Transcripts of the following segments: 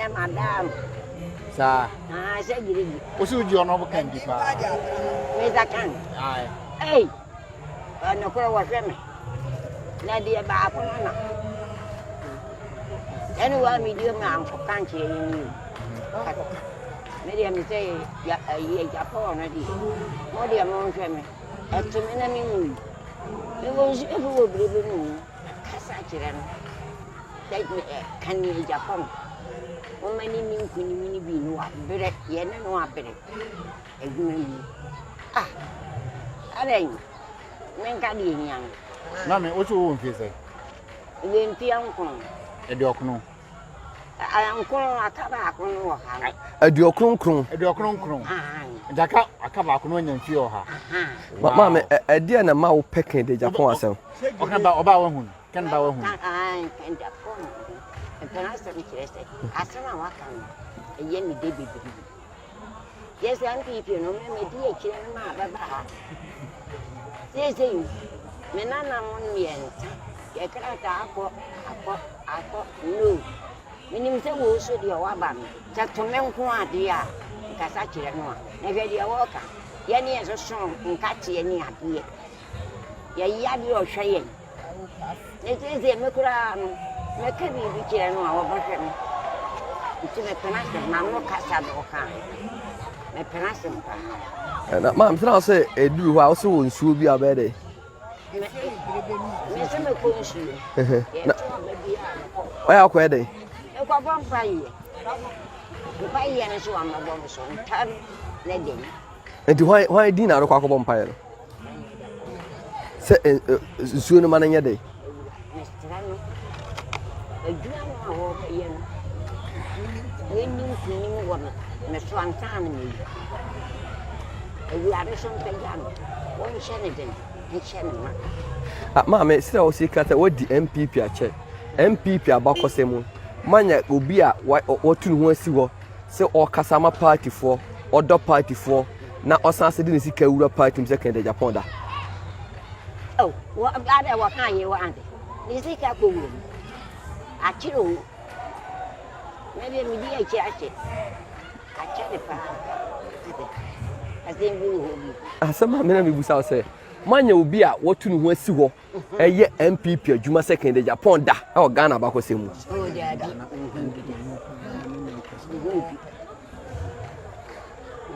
madam. Sir. I said, you are not candy. Mr. Kang. Aye. Hey, no call was me. Nadia Bapana. Anyone, medium uncle country in you. Maybe I'm say, Agyapong already. More the amount of me. At the minimum, it was every believing Cassachiran. Take me a canny Agyapong. How many new queen be no better, yen and no better. Ah, I think, Mancadian young. Mammy, what you want to say? When Piancon, A docno. I am calling a tobacco. A diocron. A docron. Jacka, a cabaco and feel her. But, mamma, a dear and a mouth pecking the Japan. Talking about whom? Can bow whom? I can't appoint. And then I said, I saw my walk on a yenny baby. Yes, I'm people, no, me dear children, Baba. Yes, me Nana won me and I thought, no. Meaning, the wolves with your wabam, just to men who are dear, Cassachi and one, never dear walker. Yanny is a strong and catchy any idea. Yadi or Cheyenne. It is a Mukran, Macabi, which I know our version. It's a penance, Mamma Cassado kind. My penance. And that mam's now say, a do also should be a better. Miss Mccoy, Why are quite a vampire. If I am so, I'm a bonus on time, Neddy. and why dinner or cock vampire? Soon a man in your day. A drama over here. When you see woman, Miss Swantan, you are something young. One Shanadan, and Shannon. Mamma, still see cat what the MPP a check. MPP about Cosemo. Manya will be at what to want to go. Say or Kasama party for, or dog party for. Now, Osansi didn't see Kura party in second in Japan. Oh, what about what kind you want? Is it a boom? A chill. Maybe a media chat. I chat it. I think we will be. As some men will say. Manya will be at what to want to go. A year MPP, Juma second in Japan, or Ghana back with him. Oh, daddy.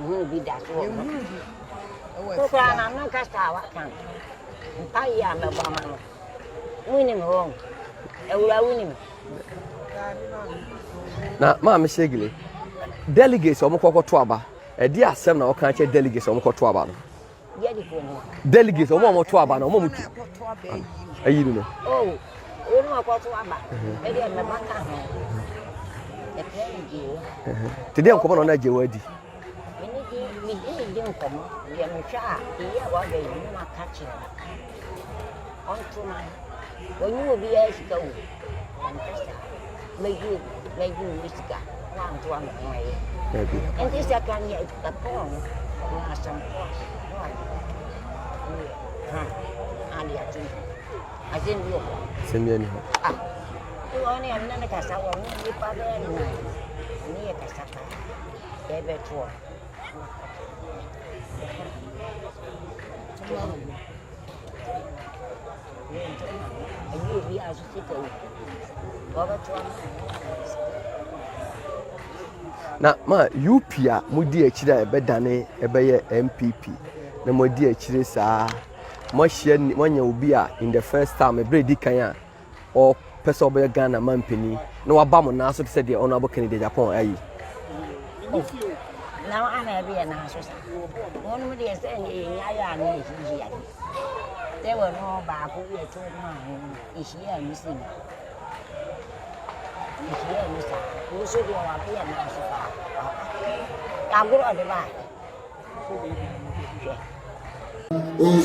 Will be that one. I'm not cast out. I am a bomber. Winning wrong. I will win. Now, Mamma Shaggy. Delegates or Moko a dear 7 or can't delegates or Moko Delegates or more to about a moment. You know. Oh, you know what to about. Maybe I'm a banker. Today I'm coming on that Jewady. We didn't come. We are shy. Here, what they do not catch it. On to mine. When you will be as go. Make you whisker. One to one way. And this I can get the poem. Some I didn't look. Send me any. You only have none of us. I will meet you by the end. Near Cassata. Every tour. And you be as a city. Now, ma, UPA, Mudi Chida, Bedane, Ebay MPP. No more dear Chirisa. Moshian, when you will be in the first time a Brady Kaya or Pesobe Ghana Mampini. No Abamo now said the honorable Kennedy Japan. Now I'm a be an answer. One of the saying, Yaya, there were no back who were told mine. Is here missing? Is here missing? Who should you appear an answer? I'm going to buy. Oh,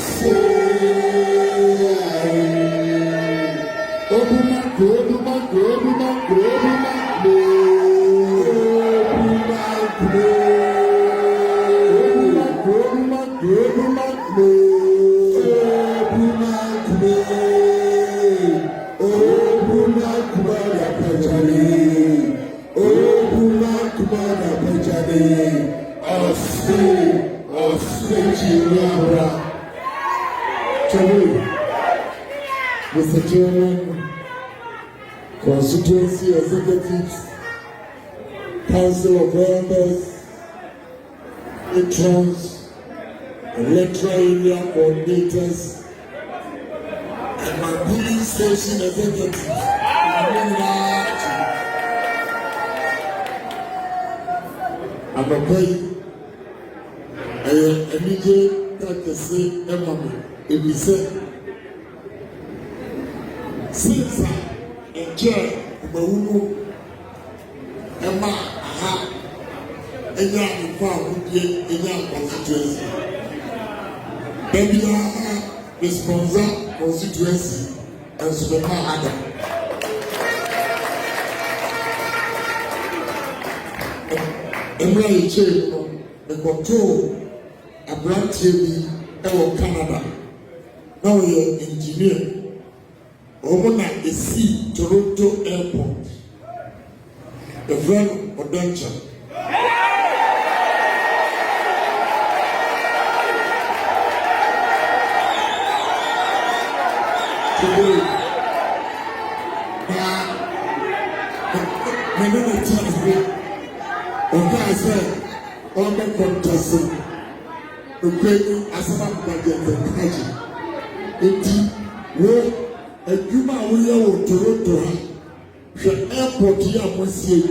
representatives, council of elders, patrons, electoral area coordinators, and my polling station executives. I'm a boy. I need to say, Emma, if we say, since I enjoy the Emma, a young crowd, a young constituency. Baby, responsible constituency, and Superman. Emma, the control. A brand TV in Canada. Now you're an engineer. Over at the sea, Toronto Airport. The friend of Dankwah. Today, my name is Charles. Okay, I said, all the contestants. The great Asama Budget and Kaji. Indeed, a Juma will Toronto. The airport here was here.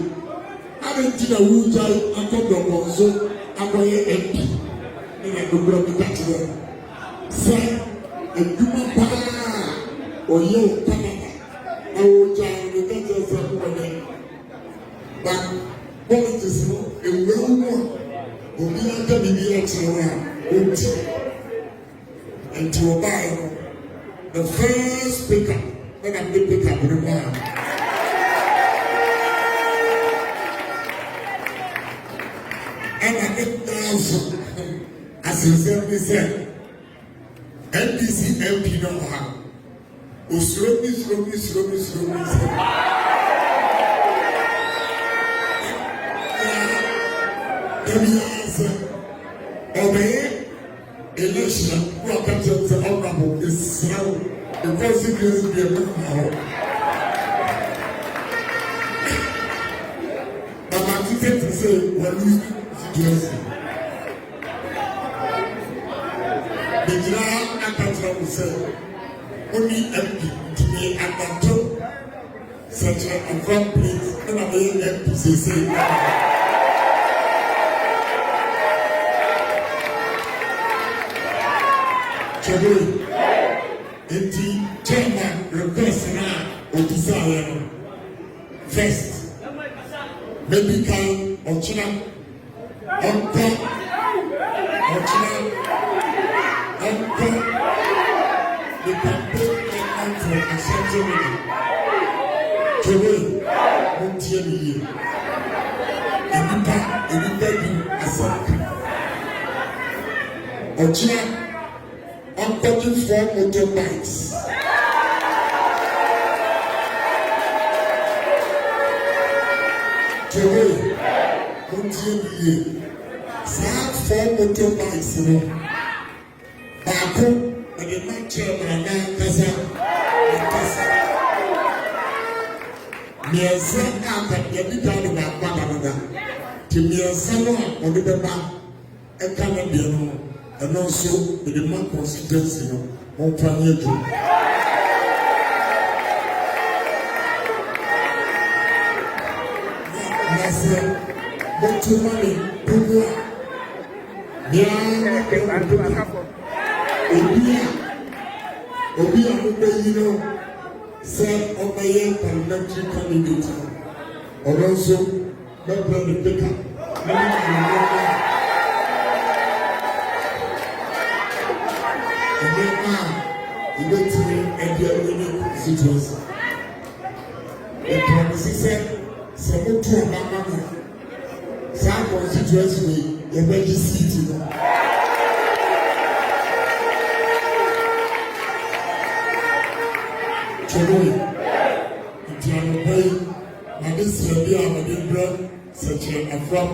I didn't see a Wuja and Toronto, I'm going to empty. And I don't know the catcher. Say, a Juma Pa or you, Canada. I will try the catchers of one. But politics, a well known. Obi aka bibi akyerɛ and to obey the first speaker when I'm the pick up in the and I get down as you said, NDC MP no ha slowly obey election who are coming to the honorable is now the consequence of the movement. But I'm thinking to say, when we situation, the General Accountant will say, only MP to be at the top, such a front place, and I'm the MP say, Enti chairman request na desire first medical ochina onko the campaign and for acceptable today montie ni edipa bi asaka ochina I'm talking for motorbikes. Today, continue. Start for motorbikes. Baako, and the man chairman kasa. Miensa aka yabi dawo na kwabana. Ti miensa no a odi beba eka na bia no. And also the demand consistency on Panya Joe. Nasa, but to money, Obia, said obey parliamentary candidate. Or also, not the picker. And then to me, and the other situation. The policy said, some to a mama, some constituency, a very city. Today, the Tiano Bay, and this year, we are such a from